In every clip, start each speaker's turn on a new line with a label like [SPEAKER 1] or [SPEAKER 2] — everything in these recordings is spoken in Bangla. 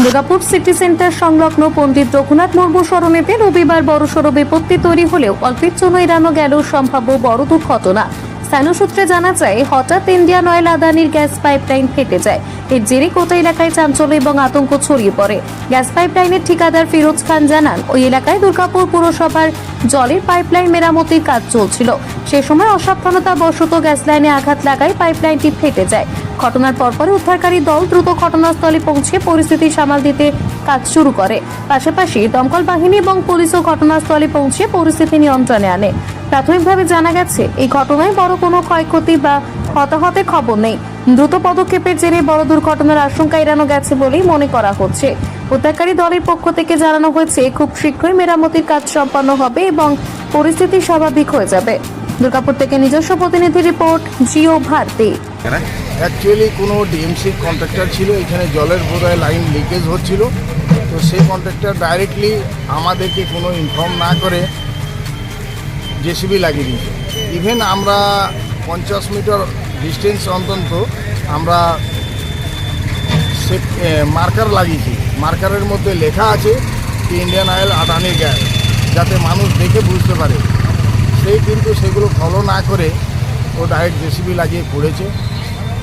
[SPEAKER 1] দুর্গাপুর সিটি সেন্টার সংলগ্ন পণ্ডিত রঘুনাথ মুর্মু সরণিতে রবিবার বড়সড় বিপত্তি তৈরি হলেও অল্পের জন্য এড়ানো গেল সম্ভাব্য বড় দুর্ঘটনা। স্থানীয় সূত্রে জানা যায়, হঠাৎ ইন্ডিয়ান অয়েল আদানির গ্যাস পাইপলাইন ফেটে যায়। এর জেরে গোটা এলাকায় চাঞ্চল্য এবং আতঙ্ক ছড়িয়ে পড়ে। গ্যাস পাইপলাইনের ঠিকাদার ফিরোজ খান জানান, ওই এলাকায় দুর্গাপুর পুরসভার জলের পাইপলাইন মেরামতির কাজ চলছিল। সে সময় অসাবধানতা বশত গ্যাস লাইনে আঘাত লাগায় পাইপলাইনটি ফেটে যায়। ঘটনার পরপরই উদ্ধারকারী দল দ্রুত ঘটনাস্থলে পৌঁছে পরিস্থিতি সামাল দিতে কাজ শুরু করে। পাশাপাশি দমকল বাহিনী এবং পুলিশও ঘটনাস্থলে পৌঁছে পরিস্থিতি নিয়ন্ত্রণে আনে। প্রাথমিকভাবে জানা গেছে, এই ঘটনায় বড় কোনো ক্ষয়ক্ষতি বা হতাহতের খবর নেই। দ্রুত পদক্ষেপের জেরে বড় দুর্ঘটনার আশঙ্কা এড়ানো গেছে বলেই মনে করা হচ্ছে। উদ্ধারকারী দলের পক্ষ থেকে জানানো হয়েছে, খুব শীঘ্রই মেরামতির কাজ সম্পন্ন হবে এবং পরিস্থিতি স্বাভাবিক হয়ে যাবে। দুর্গাপুর থেকে নিজস্ব প্রতিনিধি রিপোর্ট, জিও ভারতী।
[SPEAKER 2] অ্যাকচুয়ালি কোনো ডিএমসি কন্ট্রাক্টর ছিল, এখানে জলের বোধহয় লাইন লিকেজ হচ্ছিল। তো সেই কন্ট্রাক্টর ডাইরেক্টলি আমাদেরকে কোনো ইনফর্ম না করে জেসিবি লাগিয়ে দিয়েছে। ইভেন আমরা 50 মিটার ডিস্টেন্স অন্তত আমরা মার্কার লাগিয়েছি। মার্কারের মধ্যে লেখা আছে কি ইন্ডিয়ান অয়েল আদানি গ্যাস, যাতে মানুষ দেখে বুঝতে পারে। সেই কিন্তু সেগুলো ফলো না করে ও ডাইরেক্ট জেসিবি লাগিয়ে করেছে।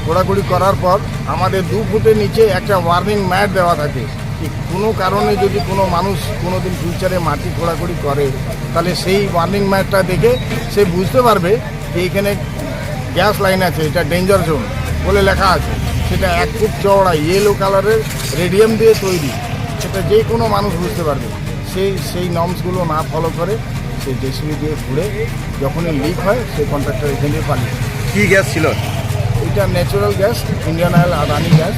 [SPEAKER 2] খোঁড়াখুড়ি করার পর আমাদের 2 ফুটের নিচে একটা ওয়ার্নিং ম্যাট দেওয়া থাকে, কি কোনো কারণে যদি কোনো মানুষ কোনো দিন ফিউচারে মাটি খোঁড়াখুড়ি করে, তাহলে সেই ওয়ার্নিং ম্যাটটা দেখে সে বুঝতে পারবে যে এখানে গ্যাস লাইন আছে, এটা ডেঞ্জার জোন বলে লেখা আছে। সেটা 1 ফুট চওড়া ইয়েলো কালারের রেডিয়াম দিয়ে তৈরি, সেটা যে কোনো মানুষ বুঝতে পারবে। সেই নর্মসগুলো না ফলো করে সে জেসিবি দিয়ে ঘুরে যখনই লিক হয় সেই কন্ট্রাক্টর এখানে দিয়ে পালিয়ে।
[SPEAKER 3] কি গ্যাস ছিল?
[SPEAKER 2] এটা natural gas, Indian oil Adani gas.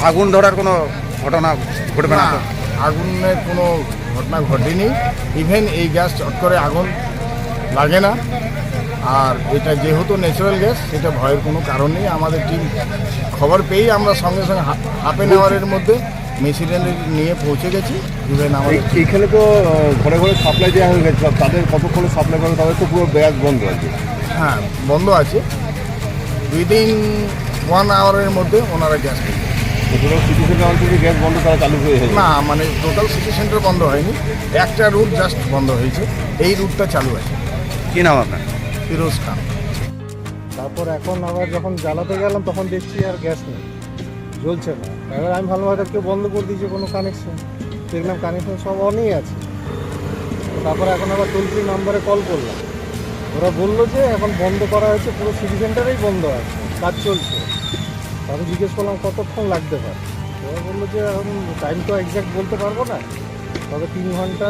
[SPEAKER 3] আগুন ধরার কোনো ঘটনা ঘটবে না?
[SPEAKER 2] আগুনের কোনো ঘটনা ঘটেনি। ইভেন এই গ্যাস চট করে আগুন লাগে না। আর এটা যেহেতু ন্যাচারাল গ্যাস, সেটা ভয়ের কোনো কারণ নেই। আমাদের টিম খবর পেয়েই আমরা সঙ্গে সঙ্গে হাফ অ্যান আওয়ারের মধ্যে মেশিনারি নিয়ে পৌঁছে গেছি। ইভেন আমাদের
[SPEAKER 4] এখানে তো ঘরে ঘরে সাপ্লাই দেওয়া হয়ে গেছে, তাদের কতক্ষণে সাপ্লাই করে? তাদের তো পুরো গ্যাস বন্ধ আছে।
[SPEAKER 2] হ্যাঁ, বন্ধ আছে। উইদিন 1 আওয়ারের মধ্যে ওনারা গ্যাস পেয়ে যায়।
[SPEAKER 4] টোটাল সিটি সেন্টার অঞ্চলে গ্যাস বন্ধ তারা চালু হয়ে গেছে?
[SPEAKER 2] না, মানে টোটাল সিটি সেন্টার বন্ধ হয়নি, একটা রুট জাস্ট বন্ধ হয়েছে। এই রুটটা চালু আছে।
[SPEAKER 3] কি নাম আপনার?
[SPEAKER 2] ফিরোজ খান।
[SPEAKER 5] তারপর এখন আবার যখন জ্বালাতে গেলাম তখন দেখছি আর গ্যাস নেই, জ্বলছে না। এবার আমি ভালো হয়তো কেউ বন্ধ করে দিয়েছে কোনো কানেকশন, দেখলাম কানেকশন সব অনই আছে। তারপর এখন আবার টোল ফ্রি নাম্বারে কল করলাম, ওরা বললো যে এখন বন্ধ করা হয়েছে, পুরো সিটি সেন্টারেই বন্ধ আছে, কাজ চলছে। আমি জিজ্ঞেস করলাম কতক্ষণ লাগতে পারে, ওরা বললো যে এখন টাইম তো এক্স্যাক্ট বলতে পারবো না, তবে 3 ঘন্টা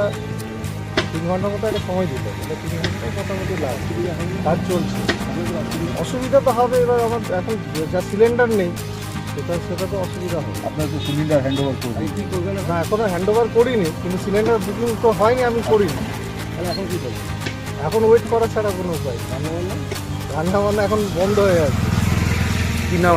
[SPEAKER 5] মতো একটা সময় দিতে হবে। 3 ঘন্টা মোটামুটি লাগবে, কাজ চলছে। অসুবিধা তো হবে। এবার আমার এখন যা সিলিন্ডার নেই, সেটা তো অসুবিধা হবে।
[SPEAKER 4] আপনার তো সিলিন্ডার হ্যান্ড ওভার করবে?
[SPEAKER 5] কী করবেন? না, এখনও হ্যান্ড ওভার করিনি, কিন্তু সিলিন্ডার বুকিং তো হয়নি, আমি করিনি। তাহলে এখন কী করবো? এখন ওয়েট করা ছাড়া কোনো উপায়। রান্না বান্না এখন বন্ধ হয়ে আছে।
[SPEAKER 3] কি নাম?